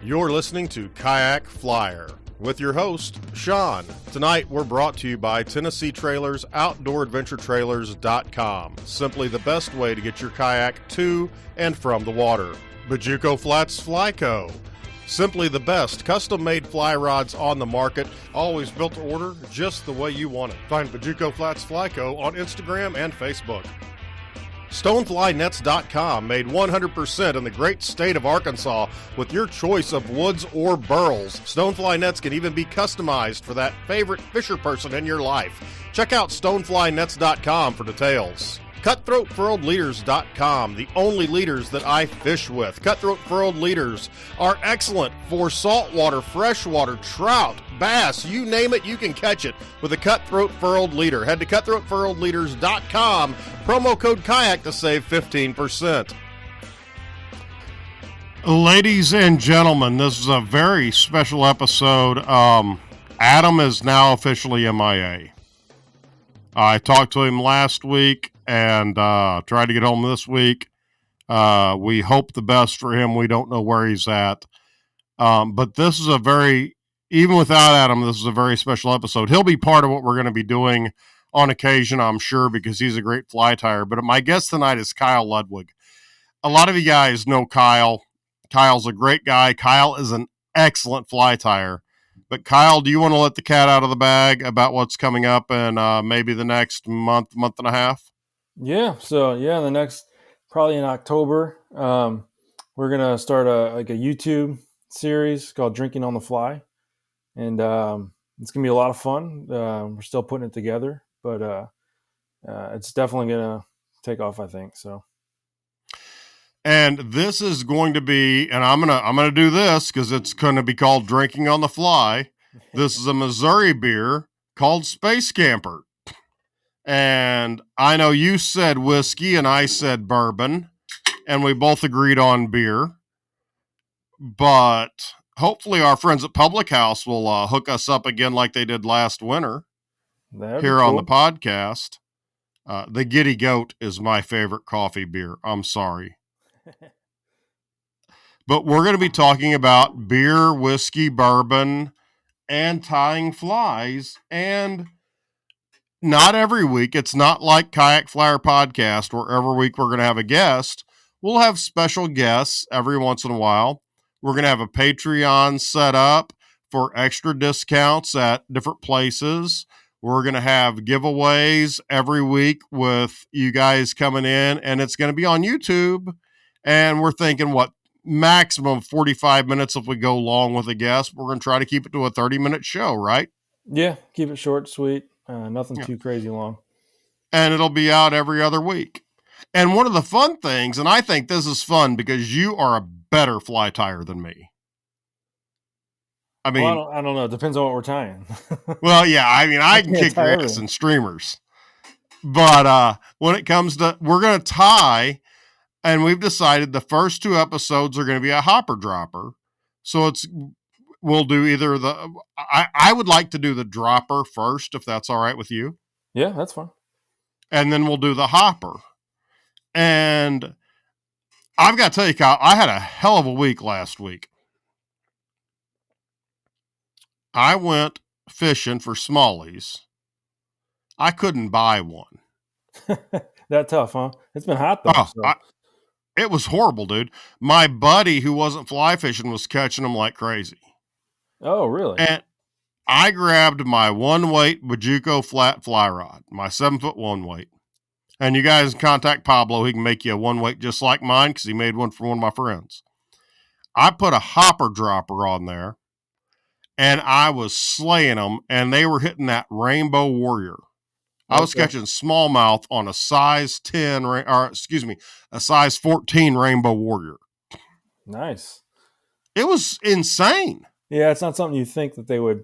You're listening to Kayak Flyer with your host, Sean. Tonight, we're brought to you by Tennessee Trailers, OutdoorAdventureTrailers.com. Simply the best way to get your kayak to and from the water. Bajuco Flats Fly Co. Simply the best custom-made fly rods on the market, always built to order just the way you want it. Find Bajuco Flats Fly Co. on Instagram and Facebook. StoneflyNets.com, made 100% in the great state of Arkansas with your choice of woods or burls. Stonefly nets can even be customized for that favorite fisher person in your life. Check out StoneflyNets.com for details. CutthroatFurledLeaders.com, the only leaders that I fish with. Cutthroat Furled Leaders are excellent for saltwater, freshwater, trout, bass, you name it, you can catch it with a Cutthroat Furled Leader. Head to CutthroatFurledLeaders.com, promo code KAYAK to save 15%. Ladies and gentlemen, this is a very special episode. Adam is now officially MIA. I talked to him last week and tried to get home this week. We hope the best for him. We don't know where he's at. But this is even without Adam, this is a very special episode. He'll be part of what we're going to be doing on occasion, I'm sure, because he's a great fly tyer. But my guest tonight is Kyle Ludwig. A lot of you guys know Kyle. Kyle's a great guy. Kyle is an excellent fly tyer. But Kyle, do you want to let the cat out of the bag about what's coming up in maybe the next month and a half? Yeah. So the next, probably in October, we're going to start a YouTube series called Drinking on the Fly. And it's going to be a lot of fun. We're still putting it together, but it's definitely going to take off, I think. So. And this is going to be, and I'm gonna do this because it's going to be called Drinking on the Fly. This is a Missouri beer called Space Camper. And I know you said whiskey and I said bourbon, and we both agreed on beer. But hopefully our friends at Public House will hook us up again like they did last winter here on the podcast. The Giddy Goat is my favorite coffee beer. I'm sorry. But we're going to be talking about beer, whiskey, bourbon, and tying flies. And not every week. It's not like Kayak Flyer podcast where every week we're going to have a guest. We'll have special guests every once in a while. We're going to have a Patreon set up for extra discounts at different places. We're going to have giveaways every week with you guys coming in, and it's going to be on YouTube. And we're thinking, maximum 45 minutes if we go long with a guest. We're going to try to keep it to a 30-minute show, right? Yeah, keep it short, sweet. Nothing too crazy long. And it'll be out every other week. And one of the fun things, and I think this is fun because you are a better fly tyer than me. I mean, I don't know. It depends on what we're tying. Well, yeah, I can kick your ass in streamers. But when it comes to, we're going to tie. And we've decided the first two episodes are going to be a hopper dropper. So we'll do either I would like to do the dropper first, if that's all right with you. Yeah, that's fine. And then we'll do the hopper. And I've got to tell you, Kyle, I had a hell of a week last week. I went fishing for smallies. I couldn't buy one. That tough, huh? It's been hot though. It was horrible, dude. My buddy who wasn't fly fishing was catching them like crazy. Oh, really? And I grabbed my 1-weight Bajuco flat fly rod, my 7-foot 1-weight. And you guys can contact Pablo. He can make you a 1-weight just like mine because he made one for one of my friends. I put a hopper dropper on there, and I was slaying them, and they were hitting that Rainbow Warrior. I was catching smallmouth on a size 14 Rainbow Warrior. Nice. It was insane. Yeah, it's not something you think that they would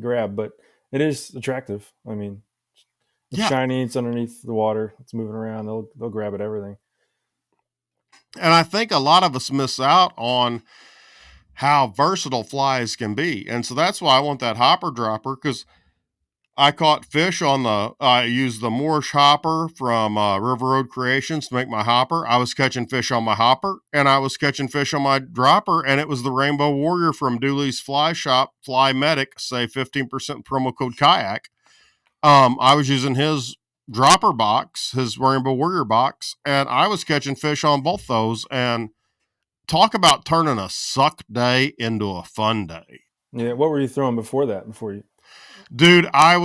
grab, but it is attractive. I mean, it's shiny. It's underneath the water. It's moving around. They'll grab at everything. And I think a lot of us miss out on how versatile flies can be. And so that's why I want that hopper dropper, because I caught fish on I used the Moorish hopper from River Road Creations to make my hopper. I was catching fish on my hopper, and I was catching fish on my dropper, and it was the Rainbow Warrior from Dooley's Fly Shop, Fly Medic, say 15% promo code Kayak. I was using his dropper box, his Rainbow Warrior box, and I was catching fish on both those. And talk about turning a suck day into a fun day. Yeah. What were you throwing before that? Before you? Dude, I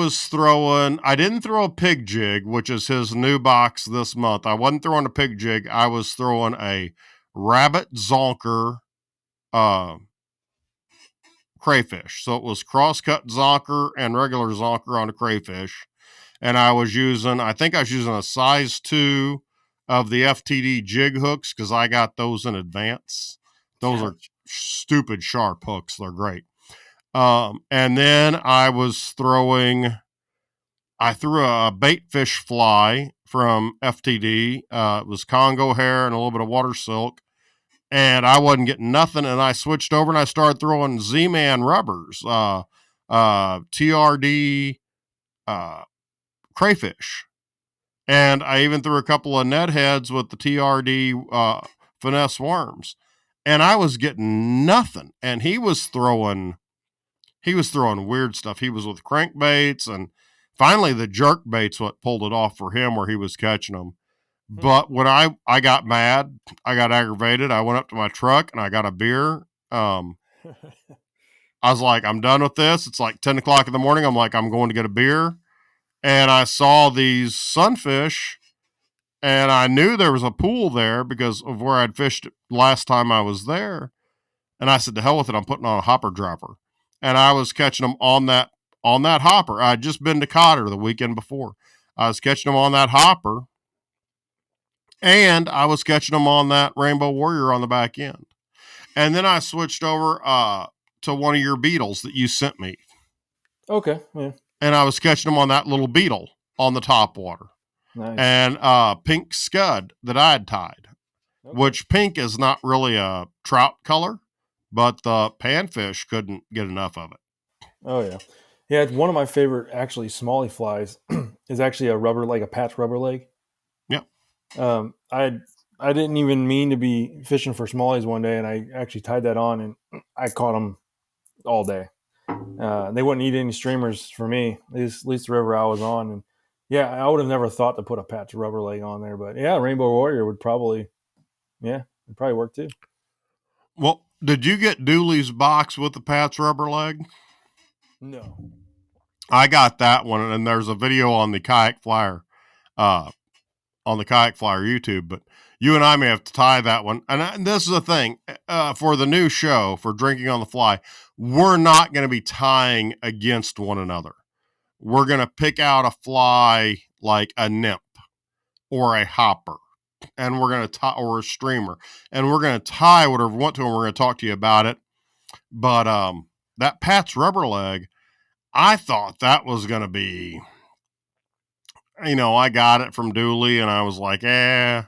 didn't throw a pig jig, which is his new box this month. I wasn't throwing a pig jig. I was throwing a rabbit zonker uh, crayfish. So it was cross-cut zonker and regular zonker on a crayfish. And I think I was using a size 2 of the FTD jig hooks because I got those in advance. Those are stupid sharp hooks. They're great. And then I threw a bait fish fly from FTD. It was Congo hair and a little bit of water silk. And I wasn't getting nothing. And I switched over and I started throwing Z-Man rubbers, TRD, crayfish. And I even threw a couple of net heads with the TRD, finesse worms. And I was getting nothing. And he was throwing weird stuff. He was with crankbaits, and finally the jerk bait's what pulled it off for him where he was catching them. But when I got mad, I got aggravated. I went up to my truck and I got a beer. I was like, I'm done with this. It's like 10 o'clock in the morning. I'm like, I'm going to get a beer. And I saw these sunfish, and I knew there was a pool there because of where I'd fished last time I was there. And I said, to hell with it. I'm putting on a hopper dropper. And I was catching them on that hopper. I'd just been to Cotter the weekend before. I was catching them on that hopper, and I was catching them on that Rainbow Warrior on the back end. And then I switched over to one of your beetles that you sent me. Okay. Yeah. And I was catching them on that little beetle on the top water. Nice. And pink scud that I had tied, which pink is not really a trout color, but the panfish couldn't get enough of it. Oh yeah. Yeah, it's one of my favorite actually smallie flies is actually a patch rubber leg. Yep. I didn't even mean to be fishing for smallies one day, and I actually tied that on, and I caught them all day. They wouldn't eat any streamers for me, at least the river I was on. And yeah, I would have never thought to put a patch rubber leg on there, but yeah, Rainbow Warrior would probably work too. Well, did you get Dooley's box with the patch rubber leg? No. I got that one, and there's a video on the Kayak Flyer, YouTube. But you and I may have to tie that one. And this is the thing for the new show for Drinking on the Fly. We're not going to be tying against one another. We're going to pick out a fly like a nymph or a hopper, and we're going to tie, or a streamer, and we're going to tie whatever we want to, and we're going to talk to you about it. But that Pat's rubber leg, I thought that was going to be, I got it from Dooley, and I was like, I'll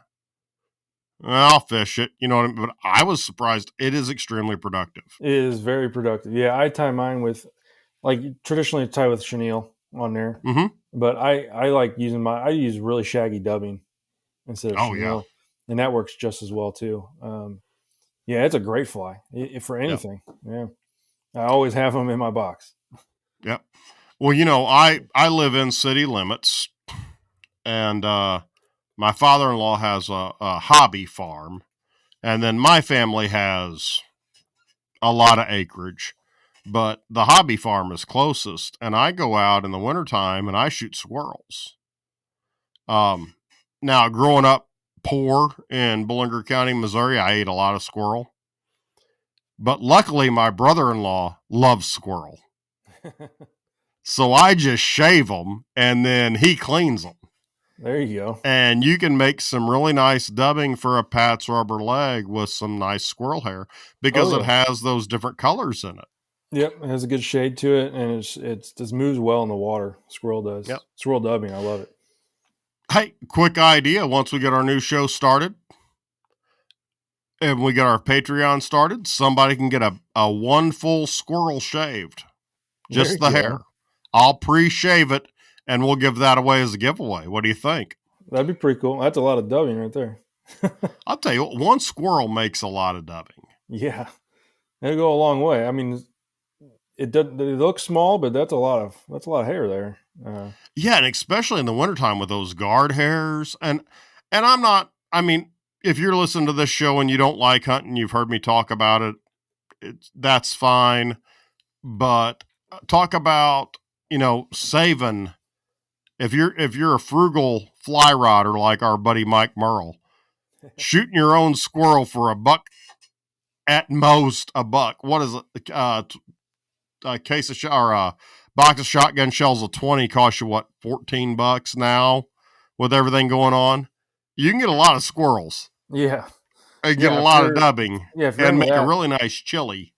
fish it. You know what I mean? But I was surprised. It is extremely productive. It is very productive. Yeah, I tie mine with, like, traditionally tie with chenille on there. Mm-hmm. But I like using I use really shaggy dubbing instead of chenille. Yeah. And that works just as well too. Yeah, it's a great fly for anything. Yep. Yeah. I always have them in my box. Yep. Well, I live in city limits, and my father-in-law has a hobby farm, and then my family has a lot of acreage, but the hobby farm is closest, and I go out in the wintertime and I shoot squirrels. Now, growing up poor in Bullinger County, Missouri, I ate a lot of squirrel, but luckily my brother-in-law loves squirrel. So I just shave them, and then he cleans them. There you go. And you can make some really nice dubbing for a Pat's rubber leg with some nice squirrel hair because it has those different colors in it. Yep, it has a good shade to it, and it just moves well in the water. Squirrel does. Yep. Squirrel dubbing, I love it. Hey, quick idea. Once we get our new show started and we get our Patreon started, somebody can get a one full squirrel shaved. Just the hair. I'll pre-shave it, and we'll give that away as a giveaway. What do you think? That'd be pretty cool. That's a lot of dubbing right there. I'll tell you what, one squirrel makes a lot of dubbing. Yeah, it'll go a long way. I mean, it doesn't. It looks small, but that's a lot of hair there. Yeah, and especially in the wintertime with those guard hairs. And I'm not, I mean, if you're listening to this show and you don't like hunting, you've heard me talk about it, that's fine. But talk about, saving. If you're a frugal fly rodder like our buddy Mike Merle, shooting your own squirrel for $1, at most $1. What is it? A case of or a box of shotgun shells of 20 costs you what, $14 now with everything going on. You can get a lot of squirrels Yeah, and get a yeah. lot of dubbing If you're and into make a that, really nice chili.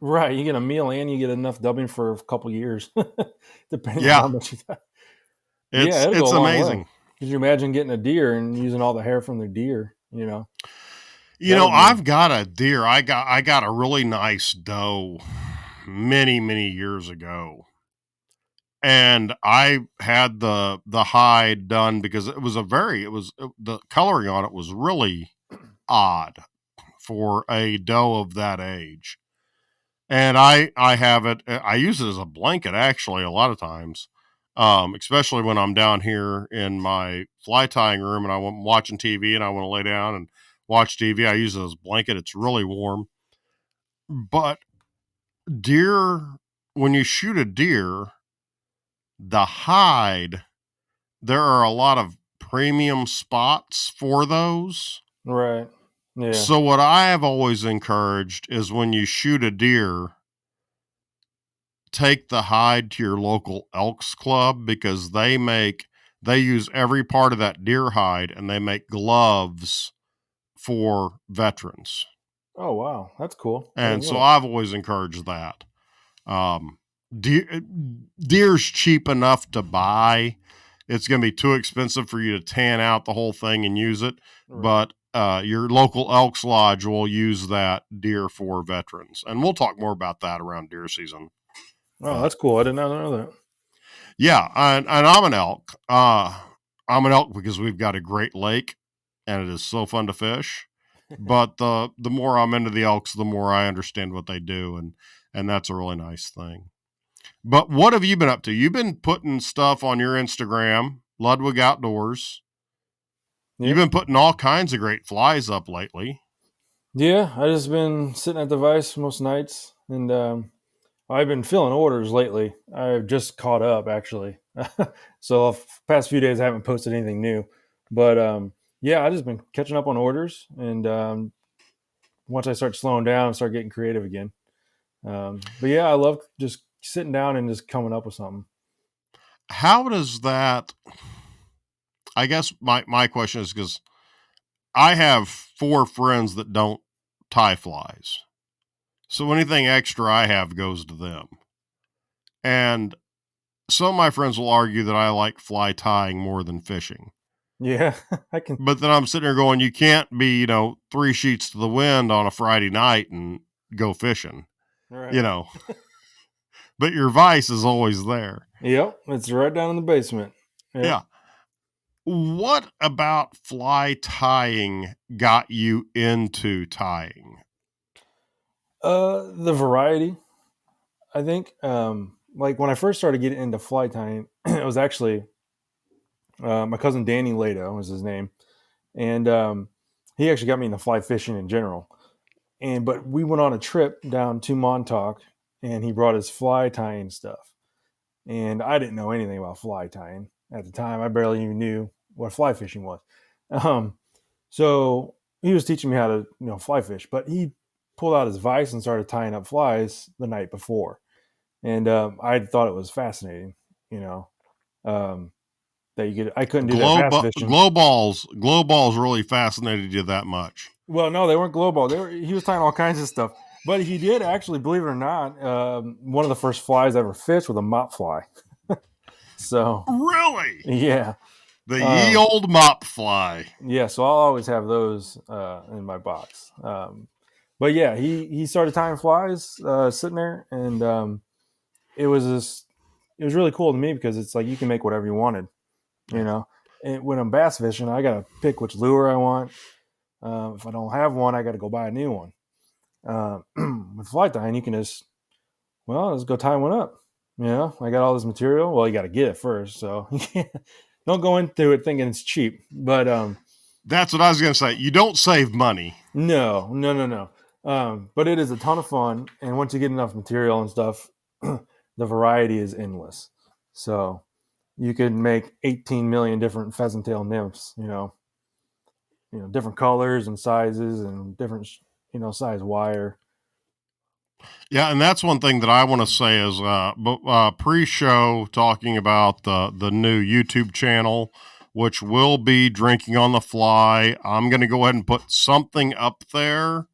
right? You get a meal and you get enough dubbing for a couple years, depending on Yeah, how much you got. Yeah, it's it'll go it's a long way. amazing. Could you imagine getting a deer and using all the hair from the deer? That would be I've got a deer. I got a really nice doe many, many years ago. And I had the hide done because the coloring on it was really odd for a doe of that age. And I have it. I use it as a blanket actually a lot of times, especially when I'm down here in my fly tying room and I'm watching TV and I want to lay down and watch TV. I use it as a blanket. It's really warm. But deer, when you shoot a deer, the hide, there are a lot of premium spots for those. right. Yeah. So what I have always encouraged is when you shoot a deer, take the hide to your local Elks Club because they use every part of that deer hide and they make gloves for veterans. Oh wow, that's cool. I And didn't know so that. I've always encouraged that. Um, deer, deer's cheap enough to buy. It's going to be too expensive for you to tan out the whole thing and use it. Right. But your local Elks Lodge will use that deer for veterans. And we'll talk more about that around deer season. Oh, But that's cool. I did not know that. yeah, and I'm an elk. I'm an elk because we've got a great lake and it is so fun to fish. But the more I'm into the elks, the more I understand what they do, and that's a really nice thing. But what have you been up to? You've been putting stuff on your Instagram, Ludwig Outdoors. You've Yep. been putting all kinds of great flies up lately. Yeah, I just been sitting at the vise most nights, and I've been filling orders lately. I've just caught up actually, so past few days I haven't posted anything new, but yeah, I just been catching up on orders, and once I start slowing down, I start getting creative again. But yeah, I love just sitting down and just coming up with something. How does that? I guess my question is because I have 4 friends that don't tie flies. So anything extra I have goes to them. And some of my friends will argue that I like fly tying more than fishing. Yeah, I can. But then I'm sitting there going, you can't be, 3 sheets to the wind on a Friday night and go fishing, All you right. know. But your vice is always there. Yep, it's right down in the basement. Yep. Yeah. What about fly tying got you into tying? The variety, I think. Like when I first started getting into fly tying, it was actually my cousin Danny Lado was his name, and he actually got me into fly fishing in general. But we went on a trip down to Montauk, and he brought his fly tying stuff, and I didn't know anything about fly tying at the time. I barely even knew what fly fishing was. Um, so he was teaching me how to fly fish, but he pulled out his vise and started tying up flies the night before, and I thought it was fascinating. You know, um, that you could I couldn't do that bass fishing. Glow balls really fascinated you that much. Well, no, they weren't glow ball. He was tying all kinds of stuff, but he did actually, believe it or not, one of the first flies I ever fished was a mop fly. So Really? yeah, The ye um, old mop fly. yeah. So I'll always have those in my box. But yeah, he started tying flies sitting there, and it was this. it was really cool to me because it's like you can make whatever you wanted, you know. And when I'm bass fishing, I gotta pick which lure I want. If I don't have one, I got to go buy a new one. With fly tying, you can just, well, let's go tie one up. You know, I got all this material. Well, you got to get it first, so you can't, don't go into it thinking it's cheap. But That's what I was going to say. You don't save money. no, no, no, no. But it is a ton of fun, and once you get enough material and stuff, the variety is endless. So you could make 18 million different pheasant tail nymphs. Different colors and sizes and different, size wire. Yeah, and that's one thing that I want to say is pre-show talking about the new YouTube channel, which will be Drinking on the Fly. I'm going to go ahead and put something up there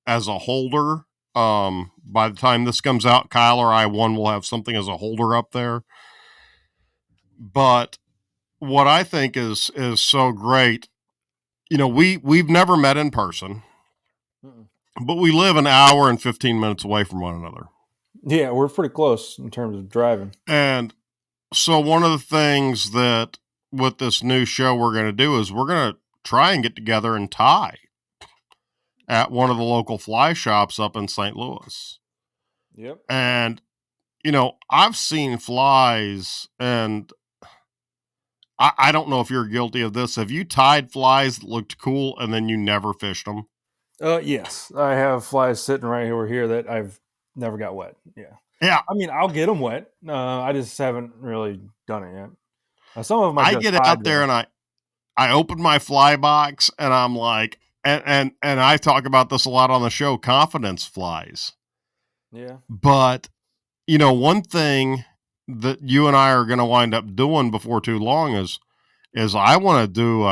as a holder. By the time this comes out, Kyle or I one will have something as a holder up there. But what I think is so great, we've never met in person, but we live an hour and 15 minutes away from one another. Yeah, we're pretty close in terms of driving. And so one of the things that with this new show we're going to do is we're going to try and get together and tie at one of the local fly shops up in St. Louis. Yep. And, I've seen flies, and I don't know if you're guilty of this. Have you tied flies that looked cool and then you never fished them? Yes, I have flies sitting right over here that I've never got wet. Yeah. Yeah. I mean, I'll get them wet. I just haven't really done it yet. Some of them I get out there and I open my fly box and I'm like, and I talk about this a lot on the show, confidence flies. Yeah. But, one thing that you and I are going to wind up doing before too long is I want to do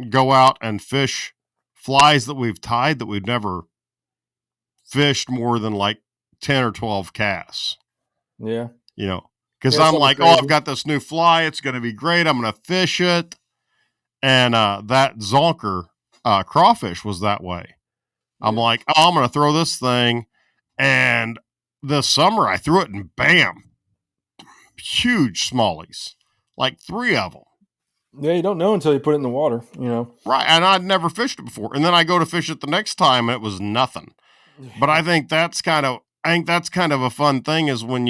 go out and fish flies that we've tied that we've never fished more than like 10 or 12 casts. Yeah. Because I'm like, crazy. I've got this new fly. It's going to be great. I'm going to fish it. And that zonker crawfish was that way. Yeah. I'm like, I'm going to throw this thing. And this summer I threw it and bam, huge smallies, like 3 of them. Yeah, you don't know until you put it in the water, Right, and I'd never fished it before. And then I go to fish it the next time and it was nothing. But I think that's kind of a fun thing is when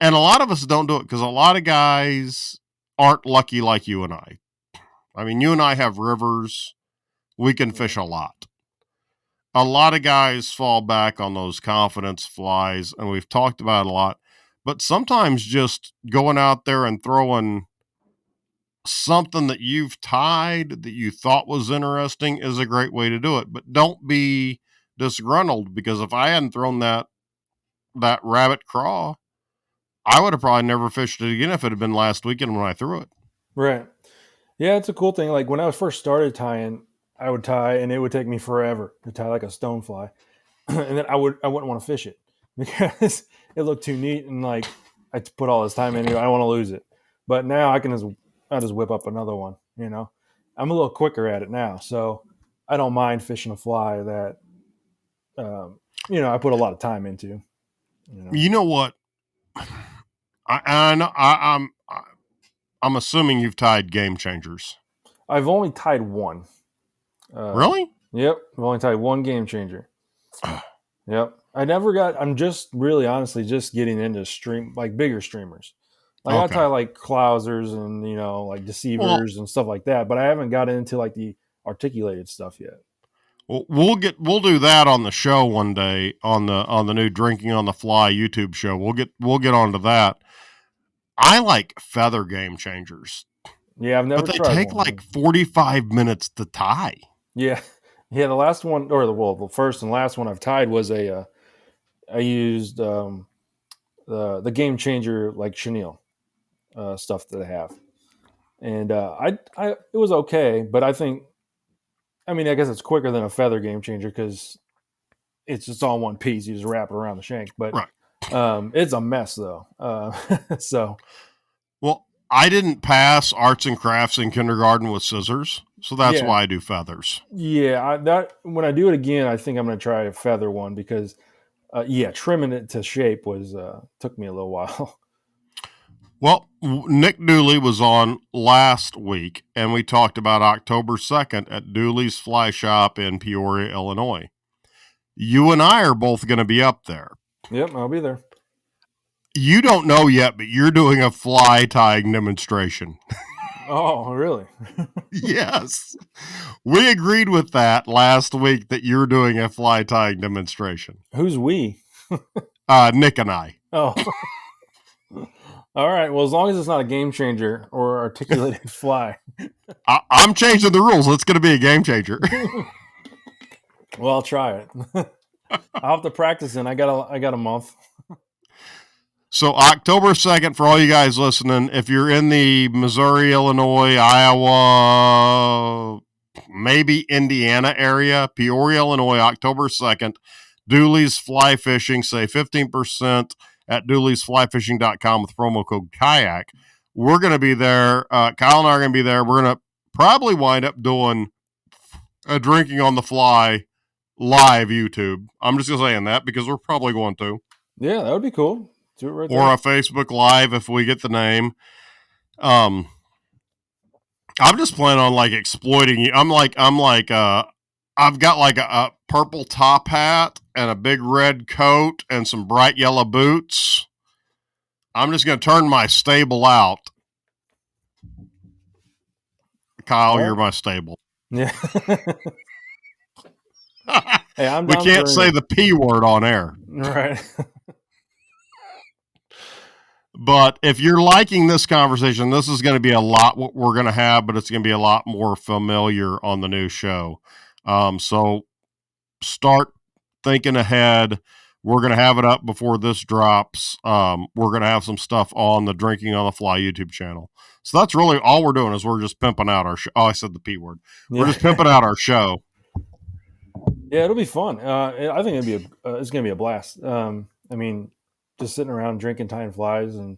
and a lot of us don't do it because a lot of guys aren't lucky like you and I. I mean, you and I have rivers. We can fish a lot. A lot of guys fall back on those confidence flies, and we've talked about it a lot. But sometimes just going out there and throwing something that you've tied that you thought was interesting is a great way to do it. But don't be disgruntled, because if I hadn't thrown that rabbit craw, I would have probably never fished it again if it had been last weekend when I threw it. Right. Yeah, it's a cool thing. Like when I first started tying, I would tie and it would take me forever to tie like a stonefly. And then I wouldn't want to fish it because it looked too neat and like I put all this time into it. I don't want to lose it. But now I just whip up another one, I'm a little quicker at it now. So I don't mind fishing a fly that, I put a lot of time into. You know what? I'm assuming you've tied game changers. I've only tied one. Really? Yep. I've only tied one game changer. Yep. I'm just really honestly just getting into bigger streamers. Like okay. I tie like clousers and, like deceivers and stuff like that, but I haven't got into like the articulated stuff yet. Well, we'll do that on the show one day on the new Drinking on the Fly YouTube show. We'll get onto that. I like feather game changers. Yeah, I've never tried. But they take like 45 minutes to tie. Yeah. Yeah, the last one, or the first and last one I've tied was I used the game changer like chenille stuff that I have. And it was okay, but I guess it's quicker than a feather game changer because it's just all one piece. You just wrap it around the shank. But right. It's a mess though. So. Well, I didn't pass arts and crafts in kindergarten with scissors, so that's why I do feathers. Yeah, when I do it again, I think I'm going to try a feather one because Yeah, trimming it to shape was took me a little while. Well, Nick Dooley was on last week, and we talked about October 2nd at Dooley's Fly Shop in Peoria, Illinois. You and I are both going to be up there. Yep, I'll be there. You don't know yet, but you're doing a fly tying demonstration. Oh, really? Yes. We agreed with that last week that you're doing a fly tying demonstration. Who's we? Nick and I. Oh. All right. Well, as long as it's not a game changer or articulated fly. I'm changing the rules. It's going to be a game changer. Well, I'll try it. I'll have to practice in. I got a month. So October 2nd, for all you guys listening, if you're in the Missouri, Illinois, Iowa, maybe Indiana area, Peoria, Illinois, October 2nd, Dooley's Fly Fishing, say 15% at dooley'sflyfishing.com with promo code kayak. We're going to be there. Kyle and I are going to be there. We're going to probably wind up doing a drinking on the fly live YouTube. I'm just saying that because we're probably going to. Yeah, that would be cool. Do it right or there. a Facebook Live if we get the name. I'm just planning on like exploiting you. I've got like a purple top hat and a big red coat and some bright yellow boots. I'm just going to turn my stable out. Kyle, you're my stable. Yeah. Hey, I'm we down can't for say it. the P word on air. Right. But if you're liking this conversation, this is going to be a lot what we're going to have, but it's going to be a lot more familiar on the new show. So start thinking ahead. We're going to have it up before this drops. We're going to have some stuff on the Drinking on the Fly YouTube channel. So that's really all we're doing is we're just pimping out our show. Oh, I said the P word. We're just pimping out our show. Yeah, it'll be fun. I think it's going to be a blast. I mean, just sitting around drinking, tying flies, and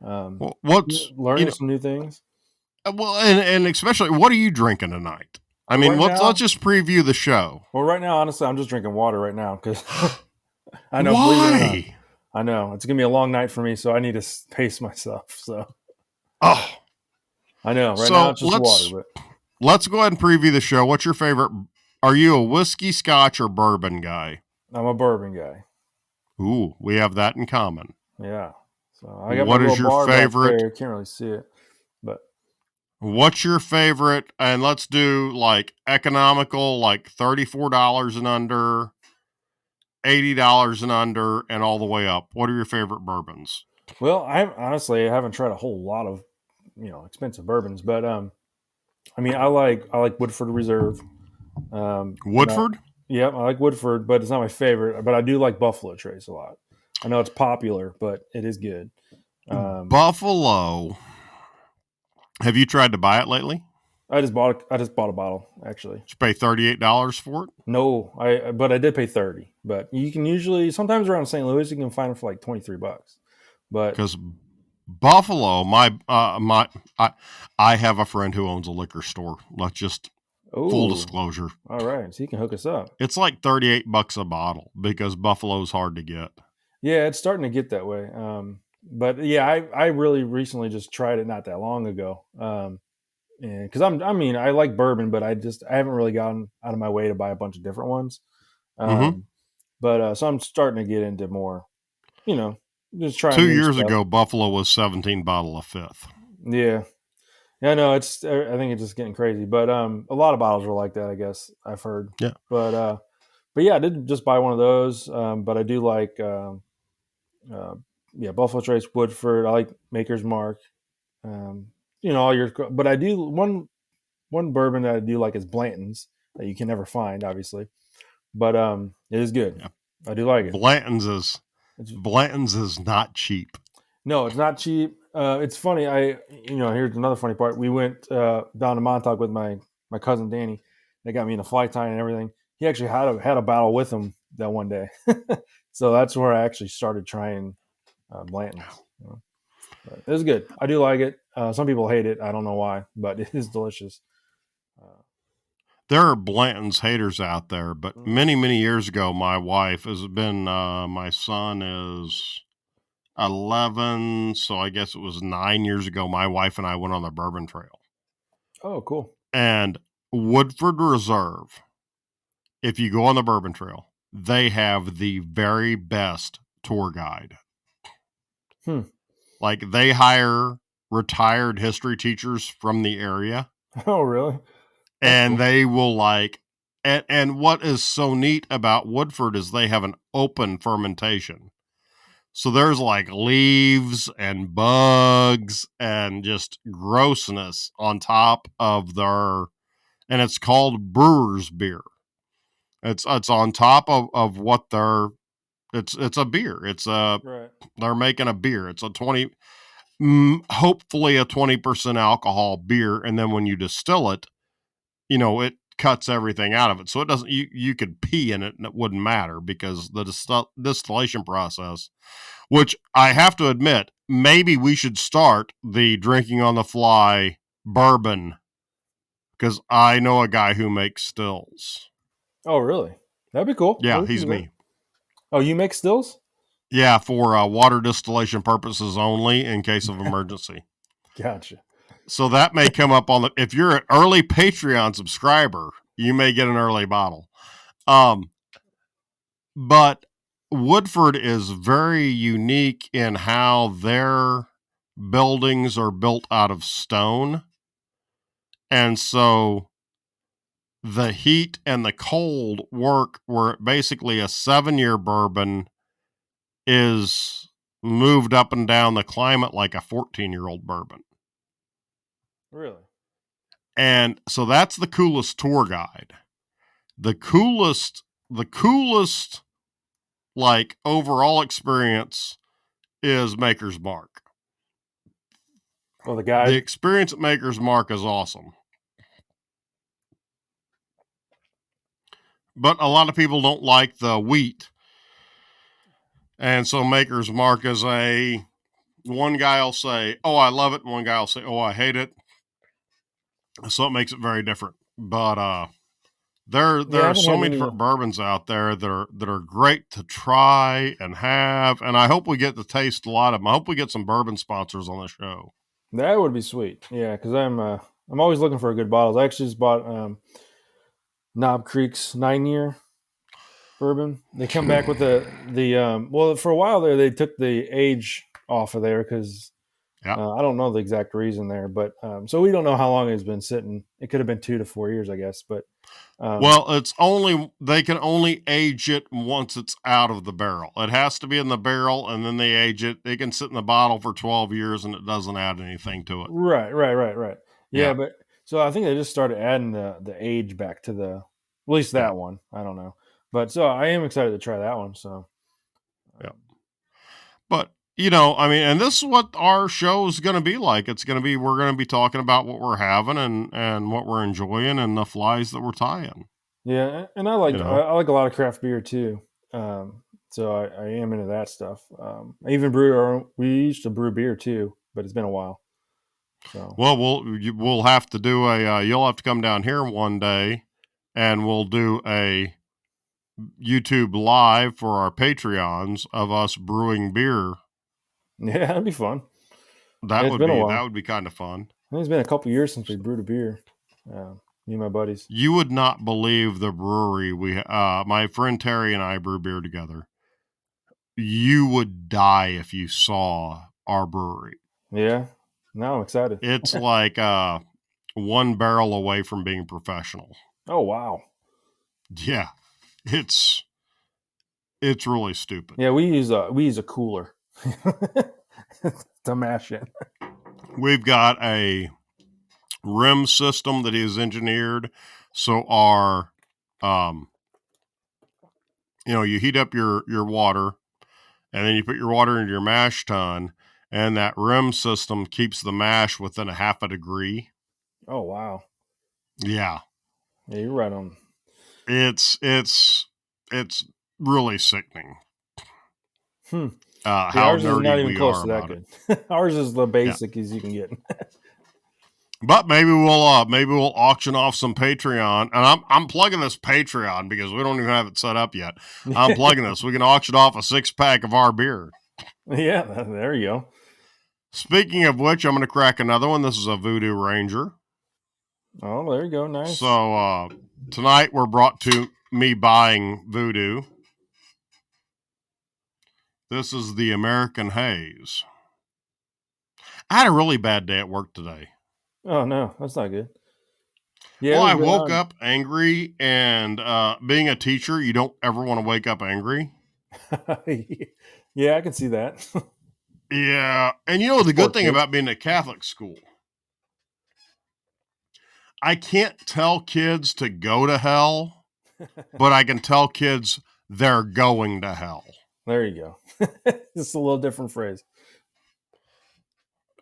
learning some new things. Well, and especially, what are you drinking tonight? I mean, let's just preview the show. Well, right now, honestly, I'm just drinking water right now because I know. Why? I know it's gonna be a long night for me, so I need to pace myself. So, I know. Right now, it's just water. But let's go ahead and preview the show. What's your favorite? Are you a whiskey, scotch, or bourbon guy? I'm a bourbon guy. Ooh, we have that in common. Yeah. So I got what my is your bar favorite? Back there. Can't really see it, but what's your favorite? And let's do like economical, like $34 and under, $80 and under, and all the way up. What are your favorite bourbons? Well, I haven't tried a whole lot of expensive bourbons, but I mean, I like Woodford Reserve. Woodford? I like Woodford, but it's not my favorite. But I do like Buffalo Trace a lot. I know it's popular, but it is good. Buffalo. Have you tried to buy it lately? I just bought a bottle actually. Did you pay $38 for it? No, but I did pay $30. But you can usually sometimes around St. Louis you can find them for like $23. But because Buffalo, I have a friend who owns a liquor store. Let's just full disclosure. All right, so you can hook us up. It's like $38 a bottle because Buffalo's hard to get. Yeah, it's starting to get that way. But yeah, I really recently just tried it not that long ago. And because I like bourbon, but I haven't really gotten out of my way to buy a bunch of different ones. But so I'm starting to get into more, just trying. 2 years ago, Buffalo was 17 bottle a fifth. Yeah. Yeah, no, I think it's just getting crazy. But a lot of bottles are like that, I guess I've heard. Yeah. But yeah, I did just buy one of those. But I do like, Buffalo Trace, Woodford. I like Maker's Mark. But I do one bourbon that I do like is Blanton's that you can never find, obviously. But it is good. Yeah. I do like it. Blanton's is not cheap. No, it's not cheap. It's funny. Here's another funny part. We went down to Montauk with my cousin Danny. They got me in a fly tying and everything. He actually had a battle with him that one day. So that's where I actually started trying Blanton's. It was good. I do like it. Some people hate it. I don't know why, but it is delicious. There are Blanton's haters out there, but many, many years ago, my wife has been, my son is 11, so I guess it was 9 years ago, my wife and I went on the Bourbon Trail. Oh, cool. And Woodford Reserve, if you go on the Bourbon Trail, they have the very best tour guide. Like, they hire retired history teachers from the area. Oh, really? And they will and what is so neat about Woodford is they have an open fermentation. So there's like leaves and bugs and just grossness on top of and it's called brewer's beer. It's on top of what it's a beer. Right. They're making a beer. It's a 20, hopefully a 20% alcohol beer. And then when you distill it, it cuts everything out of it. So it doesn't, you could pee in it and it wouldn't matter because the distillation process, which I have to admit, maybe we should start the drinking on the fly bourbon because I know a guy who makes stills. Oh, really? That'd be cool. Yeah, he's me. Oh, you make stills? Yeah, for water distillation purposes only in case of emergency. Gotcha. So that may come up if you're an early Patreon subscriber, you may get an early bottle. But Woodford is very unique in how their buildings are built out of stone. And so the heat and the cold work where basically a 7-year bourbon is moved up and down the climate like a 14-year-old bourbon. Really? And so that's the coolest tour guide. The coolest like overall experience is Maker's Mark. Oh, the guide? The experience at Maker's Mark is awesome. But a lot of people don't like the wheat. And so Maker's Mark is one guy will say, oh, I love it. And one guy will say, oh, I hate it. So it makes it very different. But there are so many different bourbons out there that are great to try and have. And I hope we get to taste a lot of them. I hope we get some bourbon sponsors on the show. That would be sweet. Yeah, because I'm always looking for good bottles. I actually just bought Knob Creek's 9-year bourbon. They come back with well, for a while there they took the age off of there because I don't know the exact reason there, but so we don't know how long it's been sitting. It could have been 2 to 4 years, I guess. But well, they can only age it once it's out of the barrel. It has to be in the barrel, and then they age it. They can sit in the bottle for 12 years, and it doesn't add anything to it. Right. Yeah, but so I think they just started adding the age back to at least that one. I don't know, but so I am excited to try that one. So yeah, but and this is what our show is going to be like. We're going to be talking about what we're having and what we're enjoying and the flies that we're tying. Yeah, and I like a lot of craft beer too. So I am into that stuff. I even we used to brew beer too, but it's been a while. So well, we'll have to do you'll have to come down here one day, and we'll do a YouTube live for our Patreons of us brewing beer. Yeah, that'd be fun. That would be kind of fun. I think it's been a couple years since we brewed a beer. Me and my buddies. You would not believe the brewery my friend Terry and I brew beer together. You would die if you saw our brewery. Yeah. Now I'm excited. It's like one barrel away from being professional. Oh, wow. Yeah. It's really stupid. Yeah, we use a cooler to mash it. We've got a rim system that is engineered so our you heat up your water, and then you put your water into your mash tun, and that rim system keeps the mash within a half a degree. Oh, wow. Yeah. Yeah, you're right on. It's really sickening. How ours is nerdy not even we close are to that about good. Ours is the basic as you can get. But maybe we'll auction off some Patreon, and I'm plugging this Patreon because we don't even have it set up yet. I'm plugging this. We can auction off a 6-pack of our beer. Yeah, there you go. Speaking of which, I'm going to crack another one. This is a Voodoo Ranger. Oh, there you go. Nice. So tonight we're brought to me buying Voodoo. This is the American Haze. I had a really bad day at work today. Oh no, that's not good. Yeah, Well, it I was good. woke up angry, and being a teacher, you don't ever want to wake up angry. Yeah, I can see that. Yeah, and you know the Poor good thing kids. about being a Catholic school, I can't tell kids to go to hell, but I can tell kids they're going to hell. There you go. Just a little different phrase.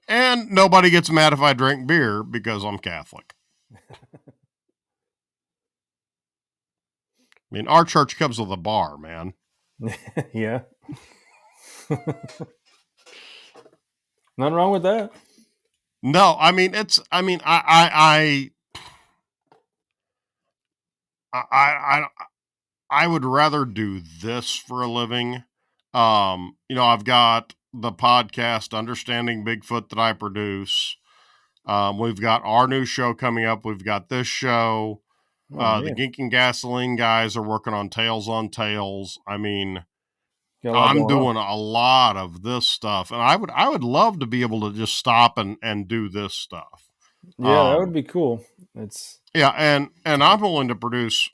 And nobody gets mad if I drink beer because I'm Catholic. I mean, our church comes with a bar, man. Yeah. Nothing wrong with that. No, I mean I would rather do this for a living. I've got the podcast Understanding Bigfoot that I produce. We've got our new show coming up. We've got this show. Oh The man, Gink and Gasoline guys are working on Tales on Tales. I mean, got a lot I'm going on. doing a lot of this stuff, and I would love to be able to just stop and do this stuff. Yeah, that would be cool. It's Yeah, and I'm willing to produce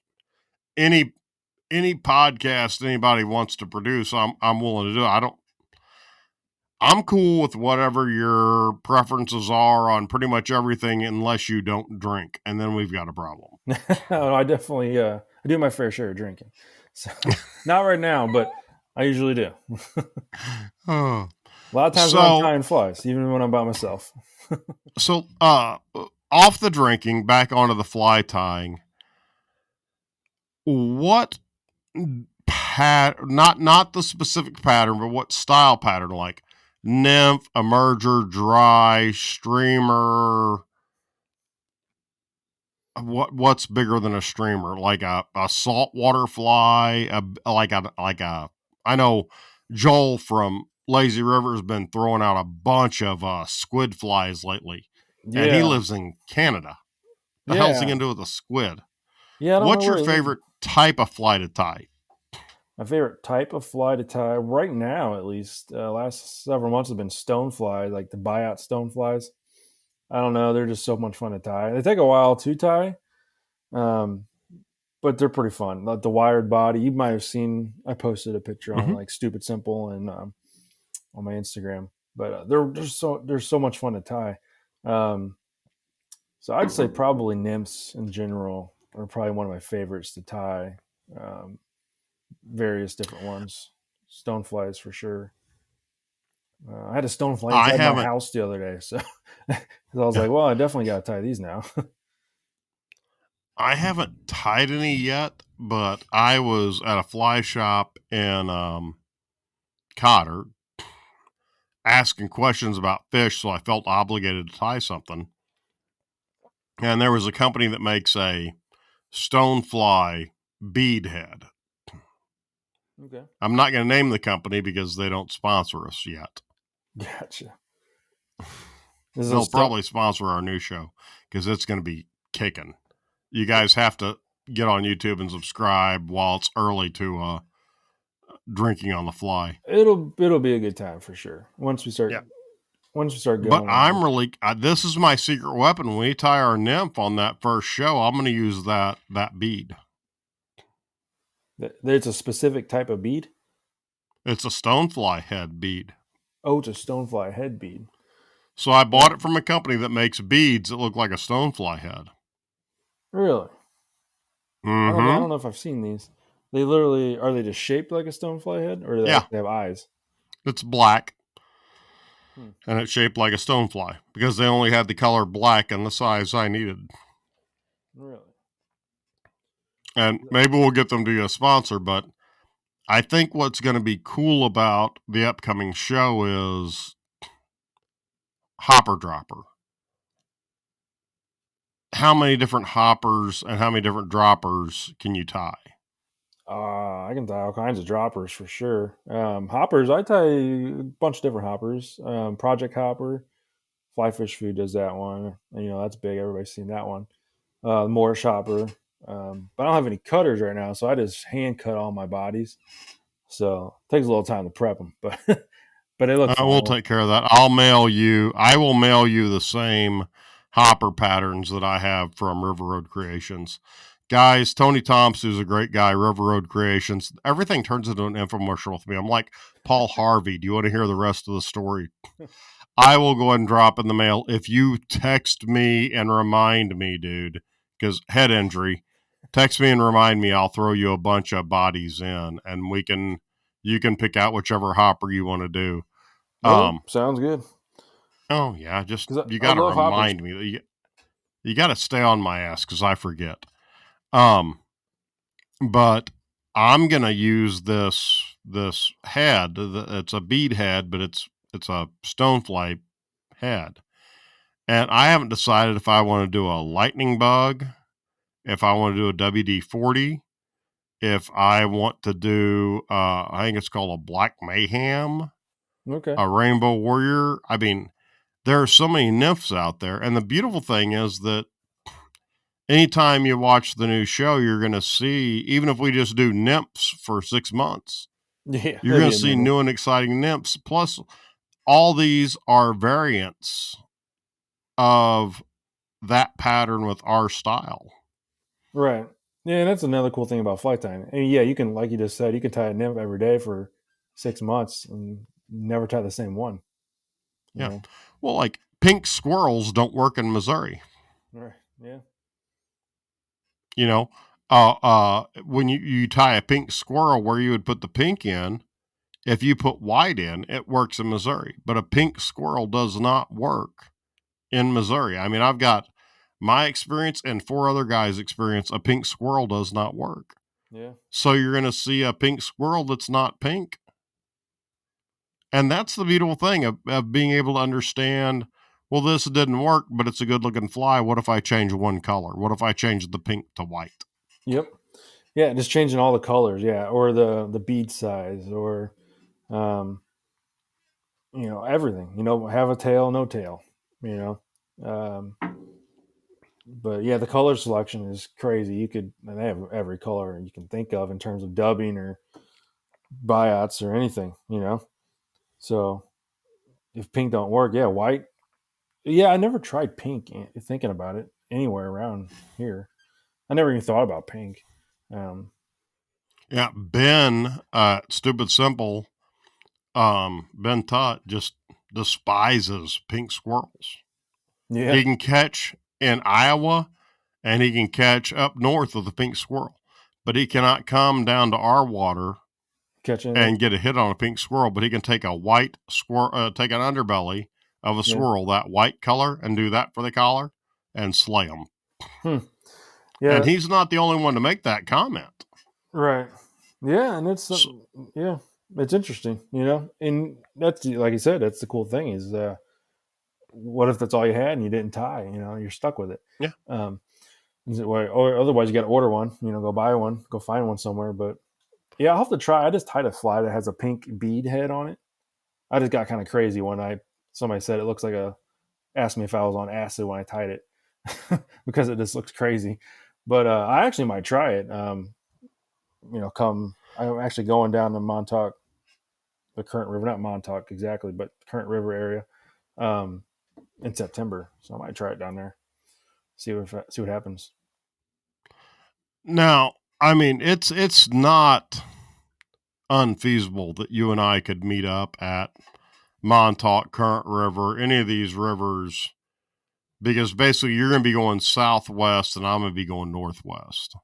any podcast anybody wants to produce. I'm willing to do it. I'm cool with whatever your preferences are on pretty much everything, unless you don't drink, and then we've got a problem. I definitely I do my fair share of drinking. So not right now, but I usually do. A lot of times when I'm So tying flies, even when I'm by myself. so off the drinking, back onto the fly tying. What not the specific pattern, but what style pattern, like nymph, emerger, dry, streamer? What's bigger than a streamer? Like a saltwater fly, like a. I know Joel from Lazy River has been throwing out a bunch of squid flies lately, and he Yeah, lives in Canada. The hell's he yeah, gonna do with a squid? yeah. I don't know What's your where he lives. favorite type of fly to tie? My favorite type of fly to tie right now, at least, last several months have been stone flies, like the buyout stone flies. I don't know, they're just so much fun to tie. They take a while to tie, um, but they're pretty fun. Like the wired body, you might have seen. I posted a picture on Mm-hmm. like Stupid Simple and on my Instagram. But they're so much fun to tie. Um, so I'd say probably nymphs in general are probably one of my favorites to tie. Um, Various different ones, stoneflies for sure. I had a stonefly I inside my haven't house the other day, so 'cause I was like, well, I definitely got to tie these now. I haven't tied any yet, but I was at a fly shop in Cotter asking questions about fish, so I felt obligated to tie something. And there was a company that makes a stonefly bead head. Okay, I'm not going to name the company because they don't sponsor us yet. gotcha. This is a They'll probably sponsor our new show because it's going to be kicking. You guys have to get on YouTube and subscribe while it's early to drinking on the fly. it'll be a good time for sure. Yeah. Once we start But going. I'm really this is my secret weapon. When we tie our nymph on that first show, I'm going to use that bead. There's a specific type of bead. It's a stonefly head bead. Oh, it's a stonefly head bead. So I Yeah. bought it from a company that makes beads that look like a stonefly head. Really? I Mm-hmm. don't know if I've seen these. They literally are they just shaped like a stonefly head, or do they Yeah, actually have eyes? it's black Hmm. and it's shaped like a stonefly because they only had the color black and the size I needed. Really? And maybe we'll get them to be a sponsor, but I think what's going to be cool about the upcoming show is Hopper Dropper. how many different hoppers and how many different droppers can you tie? I can tie all kinds of droppers for sure. Hoppers, I tie a bunch of different hoppers. Project Hopper, Fly Fish Food does that one. And, that's big. Everybody's seen that one. Morris Hopper. But I don't have any cutters right now, so I just hand cut all my bodies. So it takes a little time to prep them, but but they look We'll fun. take care of that. I will mail you the same hopper patterns that I have from River Road Creations. Guys, Tony Thompson is a great guy, River Road Creations. Everything turns into an infomercial with me. I'm like Paul Harvey. Do you want to hear the rest of the story? I will go ahead and drop in the mail if you text me and remind me, dude, because head injury. Text me and remind me. I'll throw you a bunch of bodies in, and you can pick out whichever hopper you want to do. Okay, Um, sounds good. oh yeah, just Because you I got to love hoppers. remind me that you got to stay on my ass because I forget. Um, but I'm gonna use this head. It's a bead head, but it's a stonefly head, and I haven't decided if I want to do a lightning bug, if I want to do a WD-40, if I want to do I think it's called a black mayhem, Okay. a rainbow warrior. I mean, there are so many nymphs out there, and the beautiful thing is that anytime you watch the new show, you're going to see, even if we just do nymphs for 6 months, Yeah, you're it'd going be to see amazing. new and exciting nymphs. Plus, all these are variants of that pattern with our style. Right. Yeah, and that's another cool thing about flight tying. And yeah, you can, like you just said, you can tie a nymph every day for 6 months and never tie the same one. You Yeah. know. Well, like pink squirrels don't work in Missouri. Right. Yeah. You know, when you tie a pink squirrel where you would put the pink in, if you put white in, it works in Missouri. But a pink squirrel does not work in Missouri. I mean, I've got my experience and four other guys' experience. A pink squirrel does not work. Yeah. So you're going to see a pink squirrel that's not pink. And that's the beautiful thing of being able to understand, well, this didn't work, but it's a good looking fly. What if I change one color? What if I change the pink to white? Yep. Yeah, just changing all the colors. Yeah, or the bead size, or um, everything. Have a tail, no tail. You know. Um, but yeah, the color selection is crazy. And they have every color you can think of in terms of dubbing or buyouts or anything. So if pink don't work, yeah, white. Yeah, I never tried pink. Thinking about it, anywhere around here, I never even thought about pink. Um, Yeah, Ben, stupid simple, Ben Tutt just despises pink squirrels. yeah, He can catch in Iowa and he can catch up north with a pink squirrel, but he cannot come down to our water catch anything. and get a hit on a pink squirrel. But he can take a white squirrel, take an underbelly of a Yeah. squirrel, that white color, and do that for the collar and slay them. Hmm. And Yeah. he's not the only one to make that comment. Right. Yeah, and So, yeah, it's interesting. And that's like you said, that's the cool thing is, what if that's all you had and you didn't tie? You're stuck with it. yeah. Um, or otherwise you got to order one. Go buy one, go find one somewhere. But yeah, I'll have to try. I just tied a fly that has a pink bead head on it. I just got kind of crazy when somebody said it looks like asked me if I was on acid when I tied it because it just looks crazy. But I actually might try it. I'm actually going down to Montauk, the Current River, not Montauk exactly, but Current River area, um, in September. So I might try it down there, see what happens. Now, I mean, it's not unfeasible that you and I could meet up at Montauk, Current River, any of these rivers, because basically you're going to be going southwest and I'm going to be going northwest.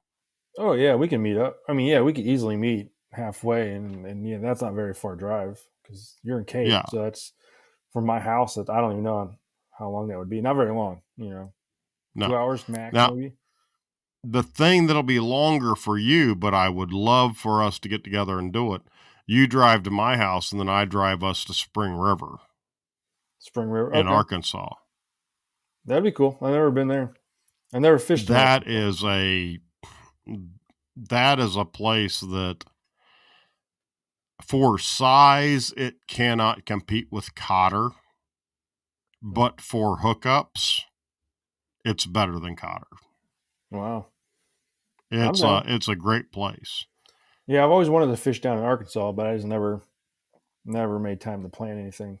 Oh yeah, we can meet up. I mean, yeah, we could easily meet halfway, and yeah, that's not a very far drive because you're in Cape, Yeah, so that's from my house. That I don't even know how long that would be. Not very long, no. 2 hours max, Now, maybe. the thing that'll be longer for you, but I would love for us to get together and do it. You drive to my house and then I drive us to Spring River Spring River. in Okay, Arkansas. that'd be cool. I've never been there. I never fished in that Arkansas. is a that is a place that, for size, it cannot compete with Cotter, Hmm. but for hookups, it's better than Cotter. Wow. I'm down. It's a great place. Yeah, I've always wanted to fish down in Arkansas, but I just never made time to plan anything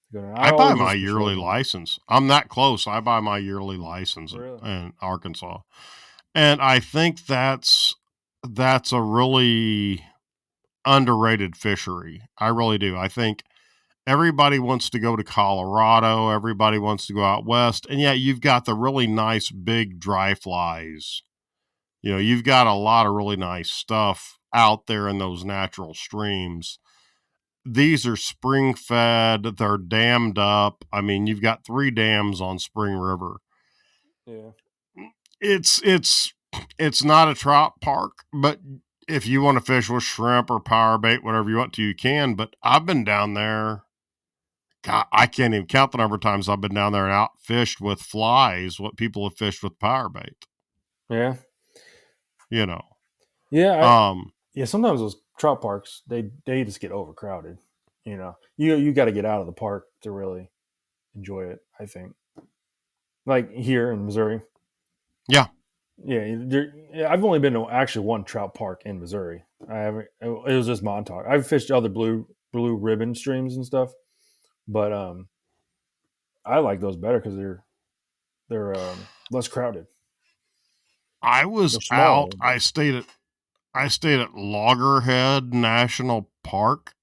to go down. I I buy always my just fish yearly local. license. I'm that close. I buy my yearly license Really? in Arkansas, and I think that's a really underrated fishery. I really do. I think everybody wants to go to Colorado. Everybody wants to go out west, and yet you've got the really nice big dry flies. You've got a lot of really nice stuff out there in those natural streams. These are spring fed, they're dammed up. I mean, you've got 3 dams on Spring River. Yeah. It's not a trout park, but if you want to fish with shrimp or power bait, whatever you want to, you can. But I've been down there. God, I can't even count the number of times I've been down there and out fished with flies, what people have fished with power bait, Yeah. you know. Yeah. Um, Yeah. Sometimes those trout parks they just get overcrowded. You got to get out of the park to really enjoy it. I think. Like here in Missouri. yeah, Yeah, I've only been to actually one trout park in Missouri. I haven't. It was just Montauk. I've fished other blue ribbon streams and stuff, but I like those better because they're less crowded. I was They're out. smaller, but I stayed at Loggerhead National Park,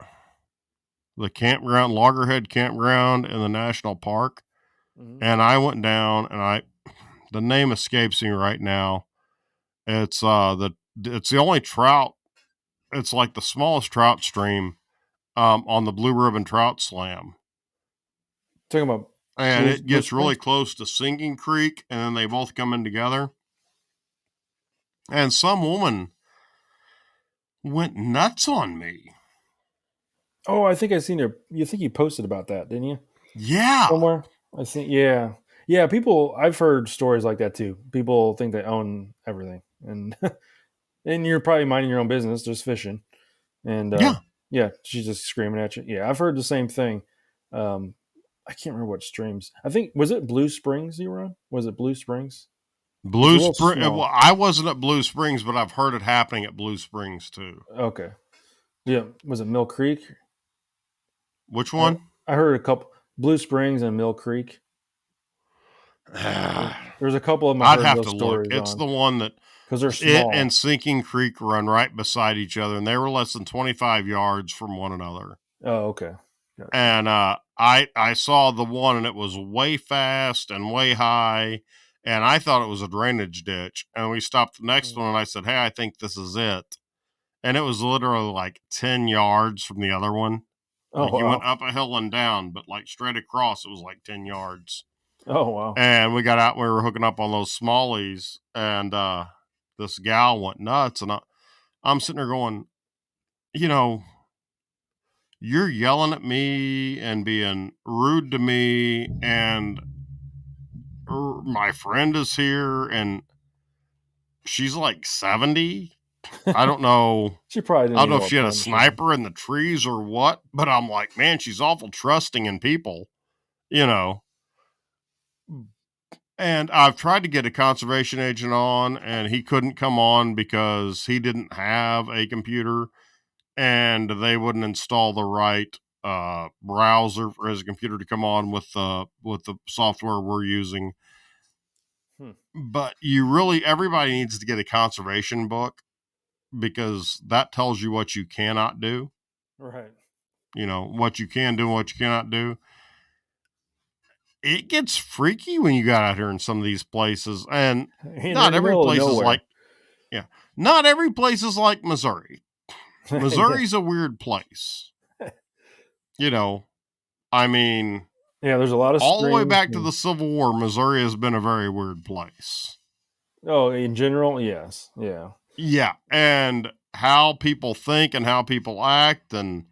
the campground, Loggerhead Campground in the national park. mhm. And I went down, and the name escapes me right now. It's the only trout. It's like the smallest trout stream on the Blue Ribbon Trout Slam, Talking about and it Blue gets really Springs. close to Sinking Creek, and then they both come in together. And some woman went nuts on me. Oh, I think I seen your. You think you posted about that, didn't you? Yeah, Somewhere. I think. Yeah, yeah. People. I've heard stories like that too. People think they own everything, and and you're probably minding your own business, just fishing. And yeah. yeah, she's just screaming at you. Yeah, I've heard the same thing. Um, I can't remember what streams. I think was it Blue Springs you were on? Was it Blue Springs? It's a Blue little Spring. small. Well, I wasn't at Blue Springs, but I've heard it happening at Blue Springs too. Okay. Yeah, was it Mill Creek? Which I, one? I heard a couple Blue Springs and Mill Creek. I'd There's a couple of them I heard have those to look. stories It's on the one that because they're it and small. Sinking Creek run right beside each other, and they were less than 25 yards from one another. Oh, okay, gotcha. And I saw the one, and it was way fast and way high, and I thought it was a drainage ditch. And we stopped the next Mm. one, and I said, "Hey, I think this is it." And it was literally like 10 yards from the other one. Oh Like you went wow. up a hill and down, but like straight across, it was like 10 yards. Oh wow. And we got out and we were hooking up on those smallies, and this gal went nuts. And I'm sitting there going, you know, you're yelling at me and being rude to me, and my friend is here, and she's like 70. I don't know. She probably I didn't don't know even if know she what had a time to show me. sniper in the trees or what, but I'm like, man, she's awful trusting in people, you know. And I've tried to get a conservation agent on, and he couldn't come on because he didn't have a computer, and they wouldn't install the right browser for his computer to come on with the software we're using. Hmm. But everybody needs to get a conservation book, because that tells you what you cannot do. Right. What you can do and what you cannot do. It gets freaky when you got out here in some of these places, and And they're not in the every middle of place is nowhere. like, yeah, not every place is like Missouri. Yeah. Missouri's a weird place. You know, I mean, Yeah, there's a lot of all the way streams. back to the Civil War, Missouri has been a very weird place. Oh, in general, yes. Yeah. Yeah, and how people think and how people act, and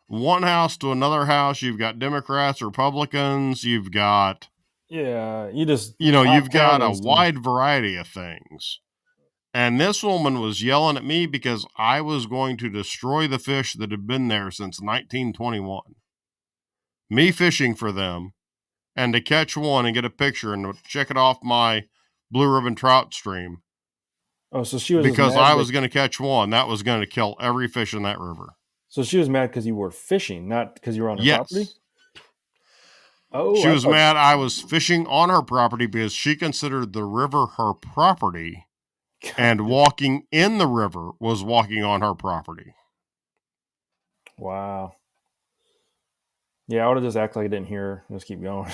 one house to another house, you've got Democrats, Republicans, you've got Yeah, you just You've out got a counting some. wide variety of things. And this woman was yelling at me because I was going to destroy the fish that had been there since 1921. Me fishing for them, and to catch one and get a picture and check it off my Blue Ribbon trout stream Oh, so she was just because mad I that. was going to catch one that was going to kill every fish in that river. So she was mad because you were fishing, not because you were on her property. Yes. Oh, She I was thought. mad I was fishing on her property because she considered the river her property, and walking in the river was walking on her property. Wow. Yeah, I would have just act like I didn't hear her. Just keep going.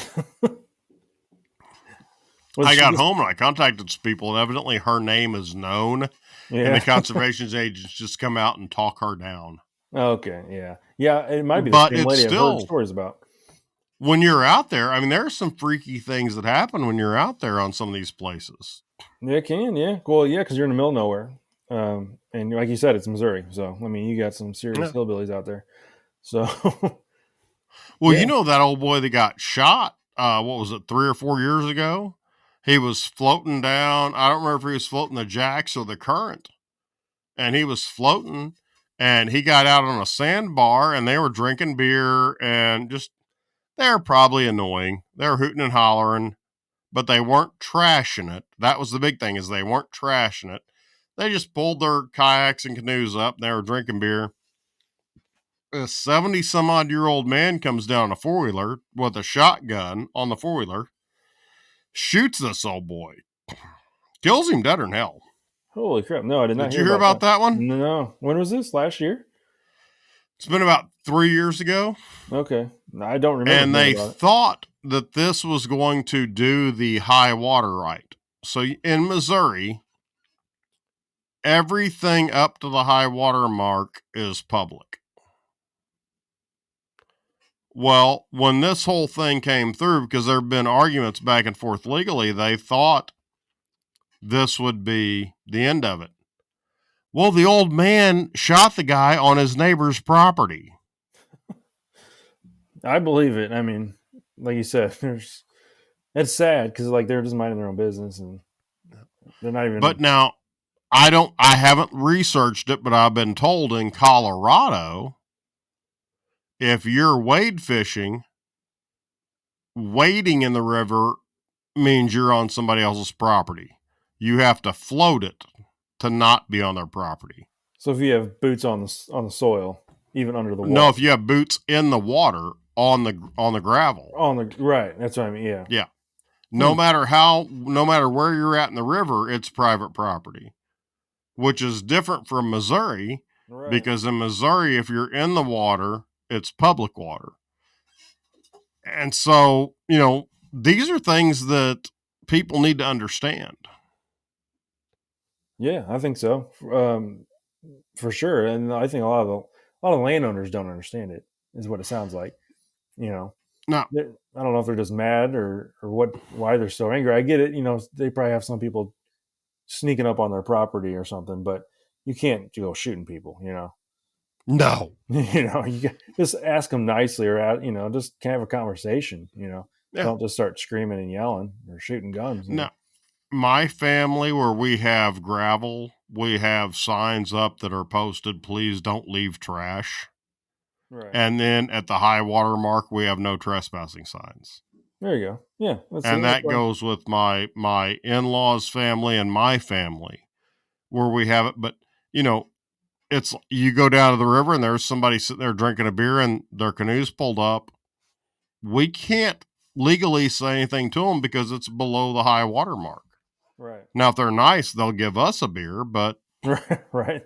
Was I she got just? home and I contacted some people, and evidently her name is known, and the Yeah. conservation agents just come out and talk her down. Okay. Yeah. Yeah. It might be the But same it's lady I've heard still, stories about. when you're out there, I mean, there are some freaky things that happen when you're out there on some of these places. Yeah, it can. Yeah. Well, yeah, because you're in the middle of nowhere. And like you said, it's Missouri. So I mean, you got some serious Yeah. hillbillies out there. So Well, yeah. that old boy that got shot, what was it, 3 or 4 years ago? He was floating down. I don't remember if he was floating the jacks or the current, and he was floating, and he got out on a sandbar, and they were drinking beer, and just, they're probably annoying. They're hooting and hollering, but they weren't trashing it. That was the big thing, is they weren't trashing it. They just pulled their kayaks and canoes up, and they were drinking beer. A 70 some odd year old man comes down a four wheeler with a shotgun on the four wheeler, shoots this old boy, kills him dead in hell. Holy crap! No, I did not Did hear you hear about about that. that one? No. When was this? Last year? It's been about 3 years ago. Okay. No, I don't remember And hearing they about it. thought that this was going to do the high water right. So in Missouri, everything up to the high water mark is public. Well, when this whole thing came through, because there have been arguments back and forth legally, they thought this would be the end of it. Well, the old man shot the guy on his neighbor's property. I believe it. I mean, like you said, there's. It's sad because like they're just minding their own business and they're not even. But now, I haven't researched it, but I've been told in Colorado, if you're wade fishing, wading in the river means you're on somebody else's property. You have to float it to not be on their property. So if you have boots on the soil, even under the No, water, if you have boots in the water on the gravel. on the right, that's what I mean. Yeah. Yeah. No matter where you're at in the river, it's private property, which is different from Missouri, Right. because in Missouri, if you're in the water, it's public water. And so, these are things that people need to understand. Yeah, I think so. For sure, and I think a lot of landowners don't understand it. Is what it sounds like. You know, Now, I don't know if they're just mad or why they're so angry. I get it. They probably have some people sneaking up on their property or something, but you can't go shooting people. no. You just ask them nicely, or just can have a conversation. Yeah. Don't just start screaming and yelling or shooting guns. No. My family, where we have gravel, we have signs up that are posted, please don't leave trash. Right. And then at the high water mark, we have no trespassing signs. There you go. Yeah, And that goes with my in-laws family and my family, where we have it. But, it's, you go down to the river and there's somebody sitting there drinking a beer and their canoe's pulled up. We can't legally say anything to them because it's below the high water mark. Right. Now, if they're nice, they'll give us a beer, but right.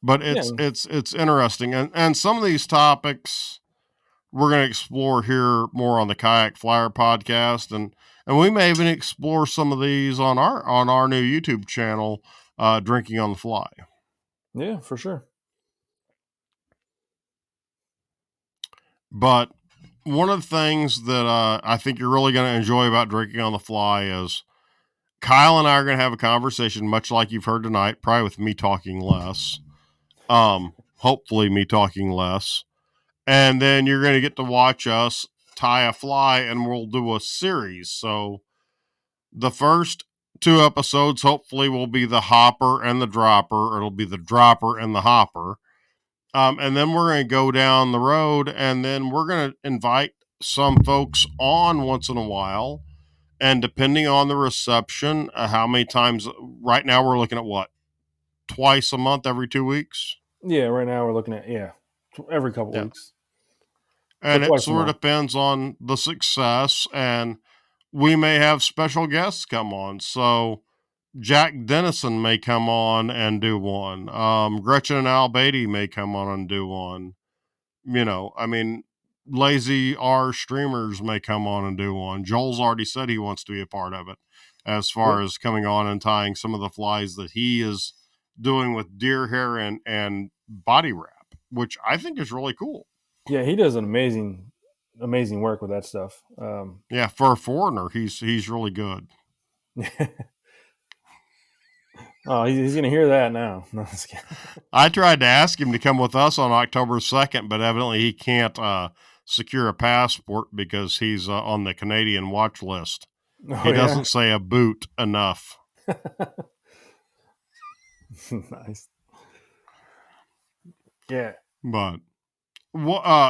But Yeah. it's interesting, and some of these topics we're going to explore here more on the Kayak Flyer podcast, and we may even explore some of these on our new YouTube channel, Drinking on the Fly. Yeah, for sure. But one of the things that I think you're really going to enjoy about Drinking on the Fly is Kyle and I are going to have a conversation, much like you've heard tonight, probably with me talking less. Hopefully me talking less. And then you're going to get to watch us tie a fly, and we'll do a series. So the first 2 episodes hopefully will be the hopper and the dropper, or it'll be the dropper and the hopper. And then we're going to go down the road, and then we're going to invite some folks on once in a while. And depending on the reception, how many times, right now we're looking at what? Twice a month, every 2 weeks? Yeah, right now we're looking at, every couple Yeah. weeks. And it twice a sort of month. depends on the success, and we may have special guests come on. So Jack Dennison may come on and do one. Gretchen and Al Beatty may come on and do one. I mean, Lazy R streamers may come on and do one. Joel's already said he wants to be a part of it, as far as coming on and tying some of the flies that he is doing with deer hair and body wrap, which I think is really cool. Yeah, he does an amazing work with that stuff. Yeah, for a foreigner, he's really good. Oh, he's going to hear that now. No, I tried to ask him to come with us on October 2nd, but evidently he can't secure a passport because he's on the Canadian watch list. He doesn't say a boot enough. Nice. Yeah. But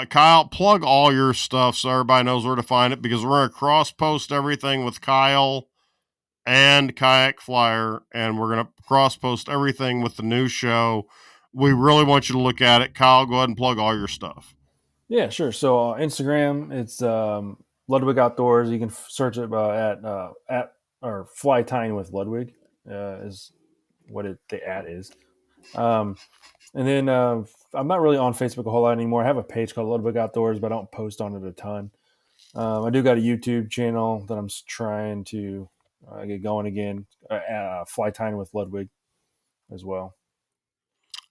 Kyle, plug all your stuff so everybody knows where to find it, because we're going to cross post everything with Kyle and Kayak Flyer, and we're going to cross post everything with the new show. We really want you to look at it. Kyle, go ahead and plug all your stuff. Yeah, sure. So Instagram, it's Ludwig Outdoors. You can search it at or Fly Tying with Ludwig is what the ad is. And then I'm not really on Facebook a whole lot anymore. I have a page called Ludwig Outdoors, but I don't post on it a ton. I do got a YouTube channel that I'm trying to get going again. Fly Tying with Ludwig as well.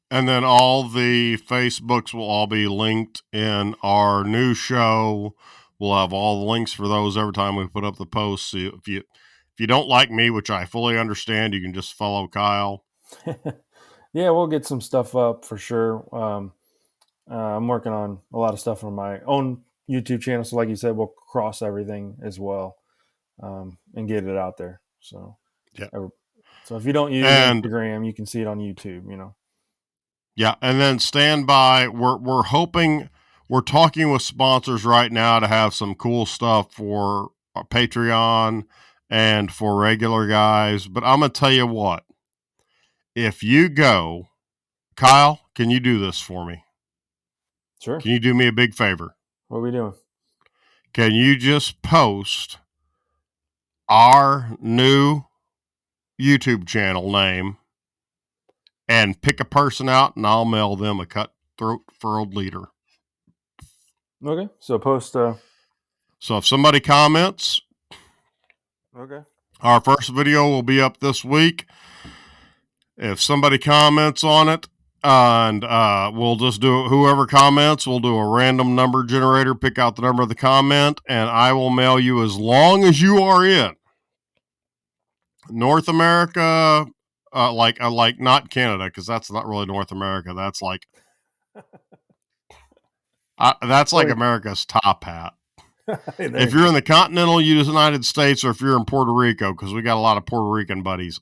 And then all the Facebooks will all be linked in our new show. We'll have all the links for those every time we put up the post. So if you don't like me, which I fully understand, you can just follow Kyle. Yeah, we'll get some stuff up for sure. I'm working on a lot of stuff on my own YouTube channel. So like you said, we'll cross everything as well and get it out there. So, yeah. So if you don't use Instagram, you can see it on YouTube, Yeah, and then stand by. We're hoping, we're talking with sponsors right now to have some cool stuff for our Patreon and for regular guys. But I'm going to tell you what, if you go, Kyle, can you do this for me? Sure. Can you do me a big favor? What are we doing? Can you just post our new YouTube channel name and pick a person out, and I'll mail them a cutthroat furrowed leader. Okay. So post. So if somebody comments, okay, our first video will be up this week. If somebody comments on it, and we'll just do it. Whoever comments, we'll do a random number generator, pick out the number of the comment, and I will mail you as long as you are in North America, like not Canada, because that's not really North America. That's like America's top hat. If you're in the continental United States, or if you're in Puerto Rico, because we got a lot of Puerto Rican buddies,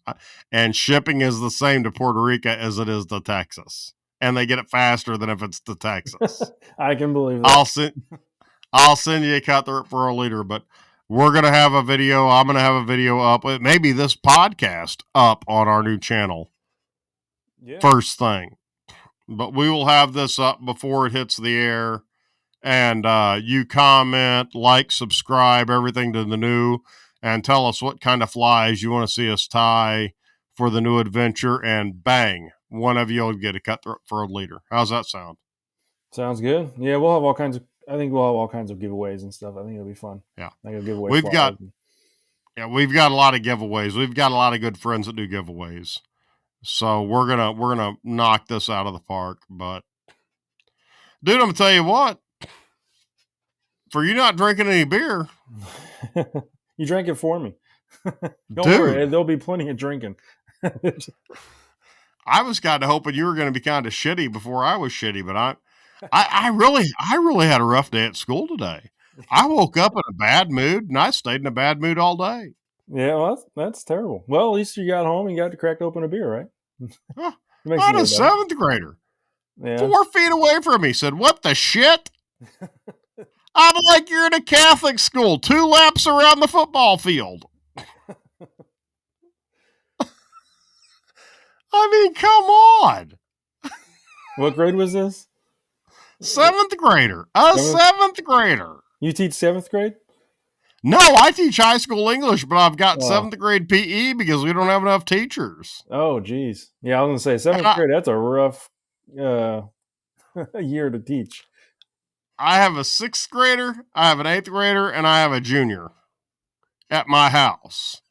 and shipping is the same to Puerto Rico as it is to Texas, and they get it faster than if it's to Texas. I can believe that. I'll send you a cutthroat for a leader, but we're gonna have a video. I'm gonna have a video up, maybe this podcast up on our new channel. Yeah. First thing, but we will have this up before it hits the air. And you comment, like, subscribe, everything to the new, and tell us what kind of flies you want to see us tie for the new adventure, and bang, one of you will get a cutthroat for a leader. How's that sound? Sounds good. Yeah, we'll have all kinds of giveaways and stuff. I think it'll be fun. Yeah. We've got a lot of giveaways. We've got a lot of good friends that do giveaways. So we're gonna knock this out of the park. But dude, I'm gonna tell you what. For you not drinking any beer. You drank it for me. Don't worry, there'll be plenty of drinking. I was kind of hoping you were going to be kind of shitty before I was shitty, but I really had a rough day at school today. I woke up in a bad mood, and I stayed in a bad mood all day. Yeah, well, that's terrible. Well, at least you got home and got to crack open a beer, right? Huh. It makes I you had a feel better. 7th grader Yeah. 4 feet away from me said, "What the shit?" I'm like, "You're in a Catholic school, 2 laps around the football field." I mean, come on. What grade was this? 7th grader. A Seventh? 7th grader. You teach seventh grade? No, I teach high school English, but I've got Oh, 7th grade PE because we don't have enough teachers. oh, geez. Yeah, I was gonna say And seventh grade. That's a rough uh, year to teach. I have a 6th grader, I have an 8th grader, and I have a junior at my house.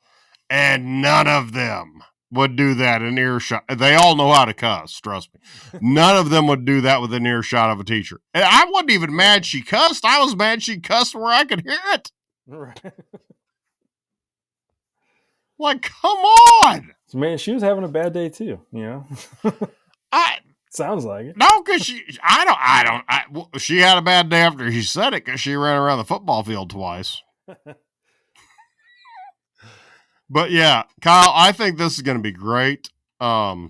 And none of them would do that in earshot. They all know how to cuss, trust me. None of them would do that with an earshot of a teacher. And I wasn't even mad she cussed. I was mad she cussed where I could hear it. Right. Like, come on. So, man, she was having a bad day too. You know, I sounds like it. no, because she had a bad day after she said it because she ran around the football field twice. But yeah, Kyle, I think this is going to be great. I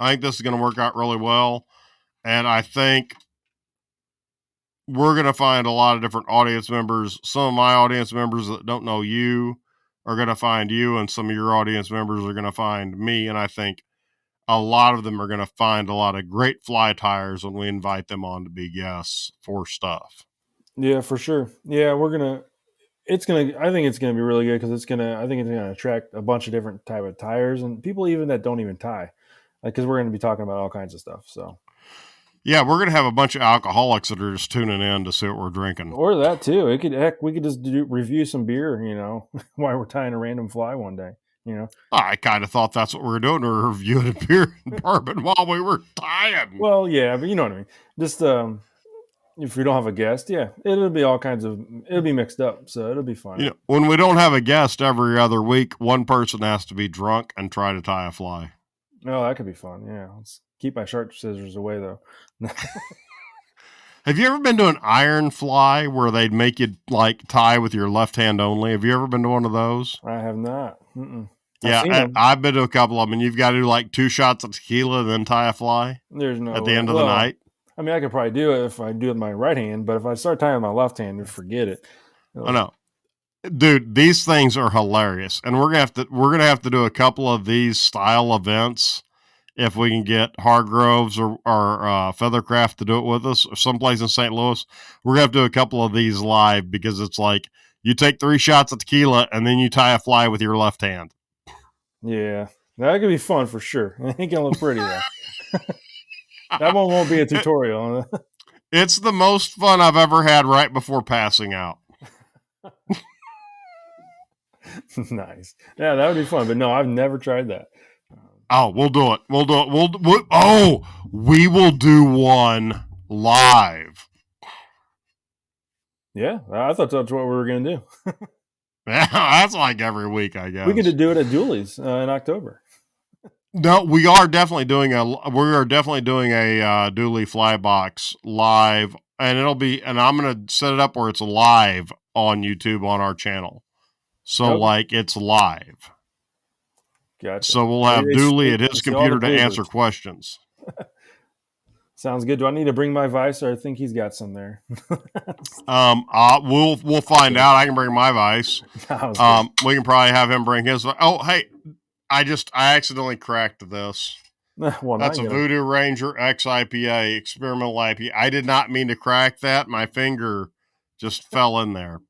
think this is going to work out really well. And I think we're going to find a lot of different audience members. Some of my audience members that don't know you are going to find you, and some of your audience members are going to find me. And I think a lot of them are going to find a lot of great fly tires when we invite them on to be guests for stuff. Yeah, for sure. Yeah, it's gonna. I think it's gonna be really good because it's gonna. I think it's gonna attract a bunch of different type of tires and people even that don't even tie, because we're gonna be talking about all kinds of stuff. So. Yeah, we're going to have a bunch of alcoholics that are just tuning in to see what we're drinking. Or that too. It could we could just review some beer, while we're tying a random fly one day. I kind of thought that's what we were doing. We were reviewing a beer and bourbon while we were tying. Well, yeah, but you know what I mean. Just if we don't have a guest, yeah, it'll be all kinds of. It'll be mixed up, so it'll be fun. When we don't have a guest every other week, one person has to be drunk and try to tie a fly. Oh, that could be fun. Yeah, let's keep my sharp scissors away though. Have you ever been to an iron fly where they'd make you like tie with your left hand only? Have you ever been to one of those? I have not. Yeah, I've been to a couple of them, and you've got to do like 2 shots of tequila and then tie a fly. There's no at the end of the night. I mean, I could probably do it if I do it with my right hand, but if I start tying with my left hand, forget it. I know, dude. These things are hilarious, and we're gonna have to do a couple of these style events if we can get Hargroves or Feathercraft to do it with us, or someplace in St. Louis. We're gonna have to do a couple of these live because it's like you take 3 shots of tequila and then you tie a fly with your left hand. Yeah, that could be fun for sure. It ain't gonna look pretty though. That one won't be a tutorial. It's the most fun I've ever had right before passing out. Nice. Yeah, that would be fun. But no, I've never tried that. Oh, we'll do it. We will do one live. Yeah, I thought that's what we were going to do. That's like every week, I guess. We could do it at Dooley's in October. No, we are definitely doing a Dooley fly box live, and I'm going to set it up where it's live on YouTube on our channel. So like it's live. Gotcha. So we'll have Dooley at his computer to answer questions. Sounds good. Do I need to bring my vice, or I think he's got some there? We'll find out. I can bring my vice. We can probably have him bring his. Oh, hey, I accidentally cracked this. Well, that's a Voodoo Ranger X IPA, experimental IPA. I did not mean to crack that. My finger just fell in there.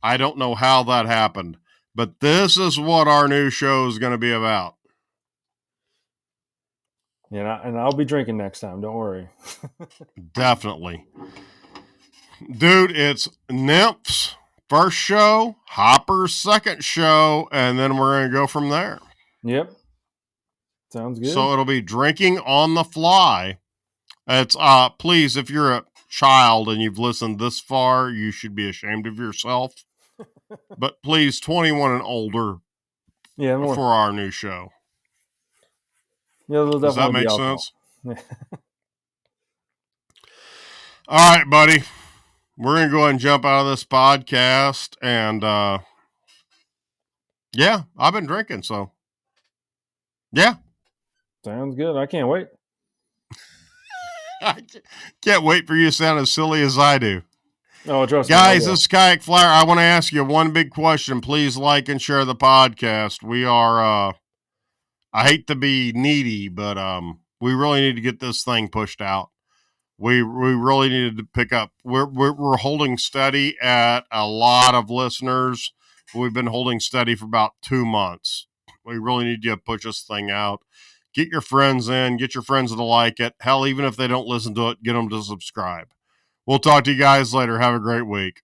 I don't know how that happened, but this is what our new show is going to be about. Yeah, and I'll be drinking next time. Don't worry. Definitely. Dude, it's Nymph's first show, Hopper's second show, and then we're going to go from there. Yep. Sounds good. So it'll be drinking on the fly. It's please, if you're a child and you've listened this far, you should be ashamed of yourself. But please, 21 and older for our new show. Yeah, does that make sense? All right, buddy. We're going to go ahead and jump out of this podcast. And yeah, I've been drinking. So yeah. Sounds good. I can't wait. I can't wait for you to sound as silly as I do. Oh, trust me. Guys, this is Kayak Flyer. I want to ask you one big question. Please like and share the podcast. We are, I hate to be needy, but we really need to get this thing pushed out. We really needed to pick up. We're holding steady at a lot of listeners. We've been holding steady for about 2 months. We really need to push this thing out. Get your friends in. Get your friends to like it. Hell, even if they don't listen to it, get them to subscribe. We'll talk to you guys later. Have a great week.